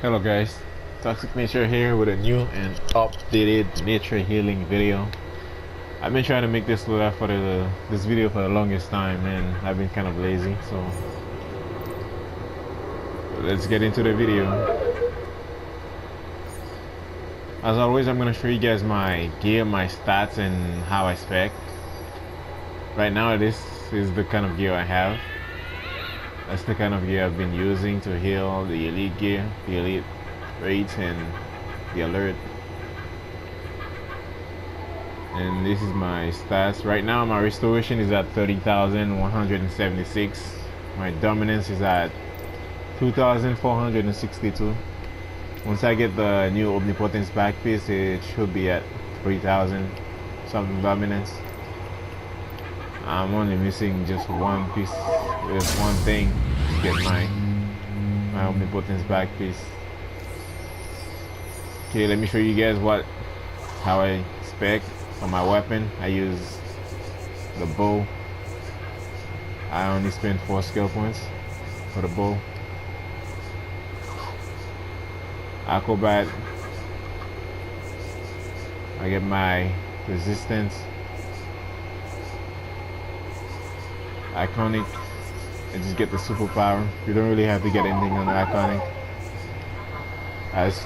Hello guys, Toxic Nature here with a new and updated nature healing video. I've been trying to make this loadout for this video for the longest time and I've been kind of lazy, so let's get into the video. As always, I'm going to show you guys my gear, my stats, and how I spec. Right now this is the kind of gear I have. That's the kind of gear I've been using to heal the elite gear, the elite raids, and the alert. And this is my stats. Right now my restoration is at 30,176. My dominance is at 2,462. Once I get the new omnipotence back piece, it should be at 3,000 something dominance. I'm only missing just one piece, just one thing to get my omnipotence back piece. Okay, let me show you guys how I spec for my weapon. I use the bow. I only spend 4 skill points for the bow. Acrobat, I get my resistance. Iconic, I just get the superpower. You don't really have to get anything on the iconic.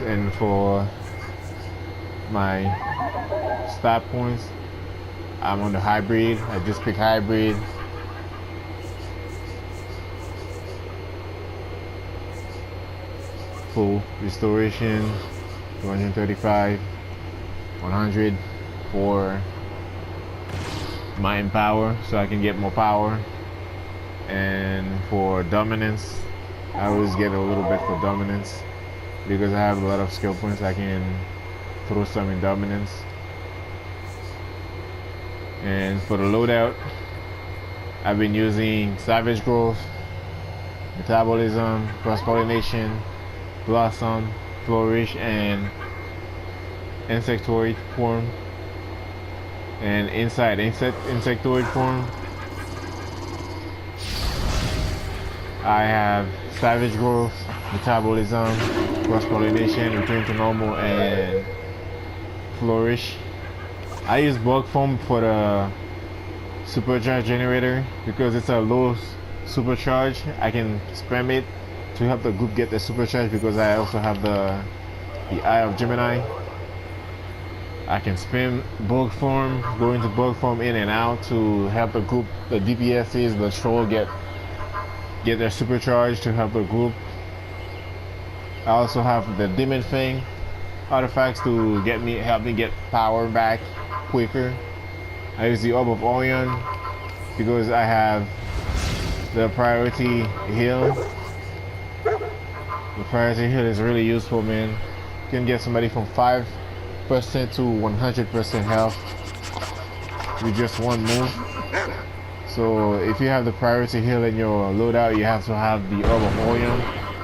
And for my stat points, I'm on the hybrid. I just pick hybrid. Full restoration, 235, 100 for my empower, so I can get more power. And for dominance, I always get a little bit for dominance because I have a lot of skill points. I can throw some in dominance. And for the loadout, I've been using savage growth, metabolism, cross-pollination, blossom, flourish, and insectoid form. And inside insectoid form, I have savage growth, metabolism, cross-pollination, return to normal, and flourish. I use bug form for the supercharge generator because it's a low supercharge. I can spam it to help the group get the supercharge because I also have the Eye of Gemini. I can spam bug form, go into bug form in and out to help the group, the DPSs, the troll get their supercharge to help the group. I also have the Demon Fang artifacts to help me get power back quicker. I use the Orb of Orion because I have the priority heal. The priority heal is really useful, man. You can get somebody from 5% to 100% health with just one move. So if you have the priority heal in your loadout, you have to have the Orb of Orion.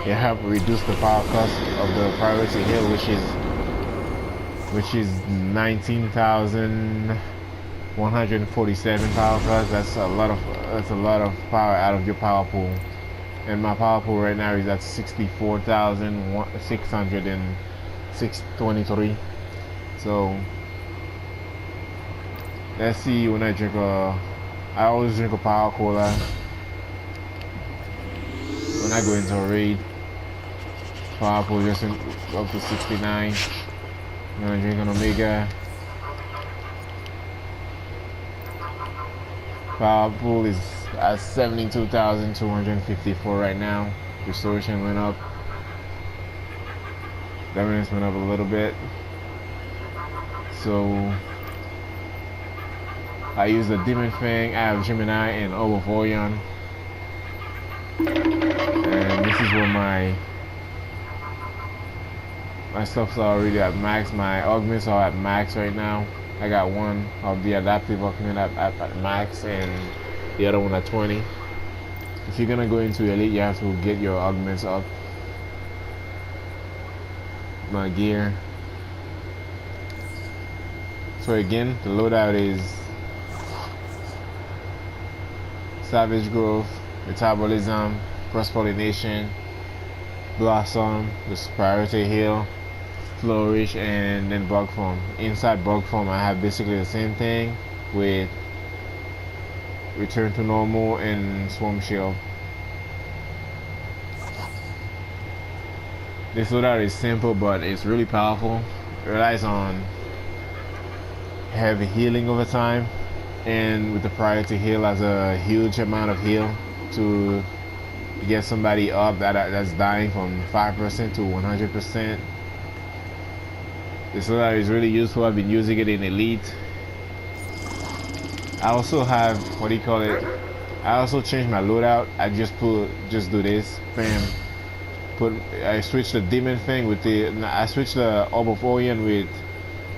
It helps reduce the power cost of the priority heal, which is 19,147 power cost. That's a lot of power out of your power pool. And my power pool right now is at 64,623. So let's see when I drink I always drink a power cola when I go into a raid. Power pool just up to 69. I'm gonna drink an Omega. Power pool is at 72,254 right now. Restoration went up. Dominance went up a little bit. So I use the Demon Fang, Eye of Gemini, and Orb of Orion. And this is where my stuff's already at max. My augments are at max right now. I got one of the adaptive augment at max and the other one at 20. If you're gonna go into elite, you have to get your augments up. My gear. So again, the loadout is savage growth, metabolism, cross-pollination, blossom, this priority heal, flourish, and then bug form. Inside bug form, I have basically the same thing with return to normal and swarm shield. This loadout is simple, but it's really powerful. It relies on heavy healing over time, and with the priority heal has a huge amount of heal to get somebody up that's dying from 5% to 100%. This loadout is really useful. I've been using it in Elite. I also have, what do you call it? I also changed my loadout. I just do this, bam. I switched the demon thing with I switched the Orb of Orion with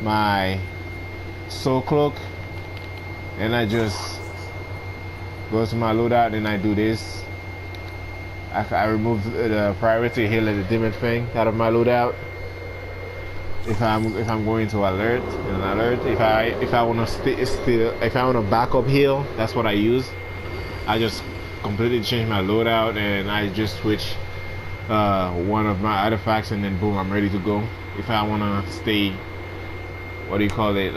my soul cloak, and I just go to my loadout and I do this. I remove the priority heal and the demon thing out of my loadout. If I'm going to alert, if I want to backup heal, that's what I use. I just completely change my loadout and I just switch one of my artifacts, and then boom, I'm ready to go. If I want to stay, what do you call it,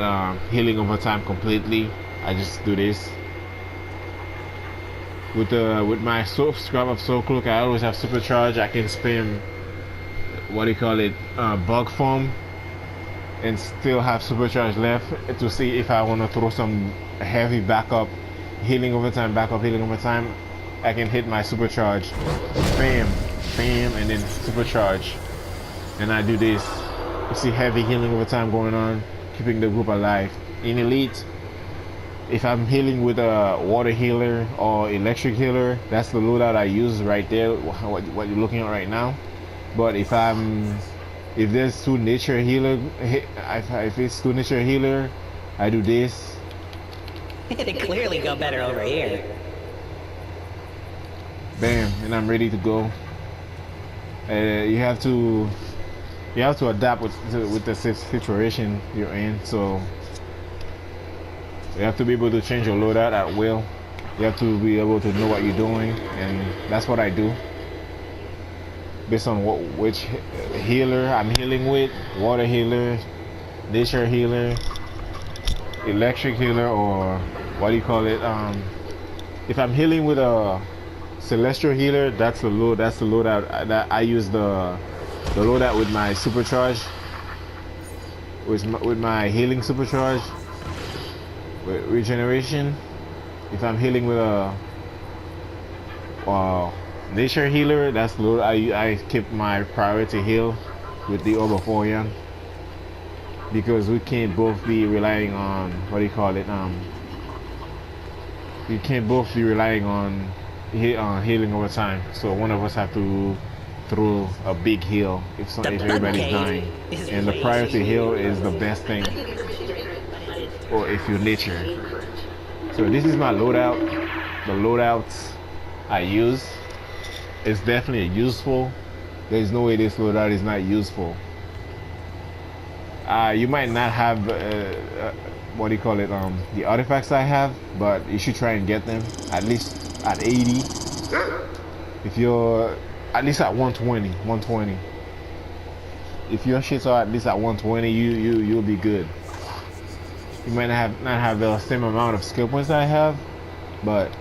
healing over time completely, I just do this. With my scrap of soul cloak, I always have supercharge. I can spam, what do you call it, bug form, and still have supercharge left to see if I want to throw some heavy backup healing over time, I can hit my supercharge, bam, bam, and then supercharge, and I do this. You see heavy healing over time going on, keeping the group alive. In Elite, if I'm healing with a water healer or electric healer, that's the loadout I use right there, what you're looking at right now. But if there's two nature healer, if it's two nature healer, I do this. It'd clearly go better over here. Bam, and I'm ready to go. You have to adapt with the situation you're in. So you have to be able to change your loadout at will. You have to be able to know what you're doing, and that's what I do. Based on which healer I'm healing with, water healer, nature healer, electric healer, or what do you call it? If I'm healing with a celestial healer, that's the loadout that I use the loadout with my supercharge, with my healing supercharge, with regeneration. If I'm healing with a nature healer, that's the loadout I keep my priority heal with the Orb of Orion, because we can't both be relying on, what do you call it, we can't both be relying on healing over time. So one of us have to throw a big heal if everybody's dying, and the priority heal is the best thing, or if you're nature. So this is my loadout. The loadouts I use is definitely useful. There's no way this loadout is not useful. You might not have what do you call it, the artifacts I have, but you should try and get them at least at 80. If you're at least at 120, if your shits are at least at 120, you'll be good. You might not have the same amount of skill points I have, but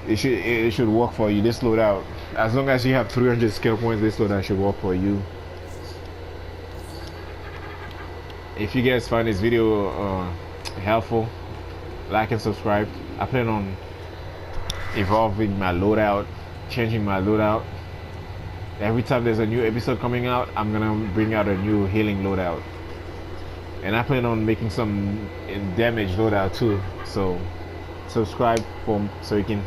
it should work for you. This loadout, as long as you have 300 skill points, this loadout should work for you. If you guys find this video helpful, like and subscribe. I plan on evolving my loadout, changing my loadout. Every time there's a new episode coming out, I'm gonna bring out a new healing loadout, and I plan on making some damage loadout too. So subscribe so you can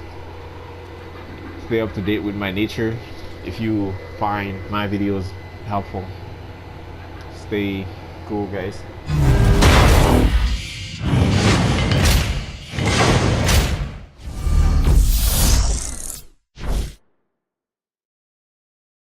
stay up to date with my nature. If you find my videos helpful, stay cool, guys.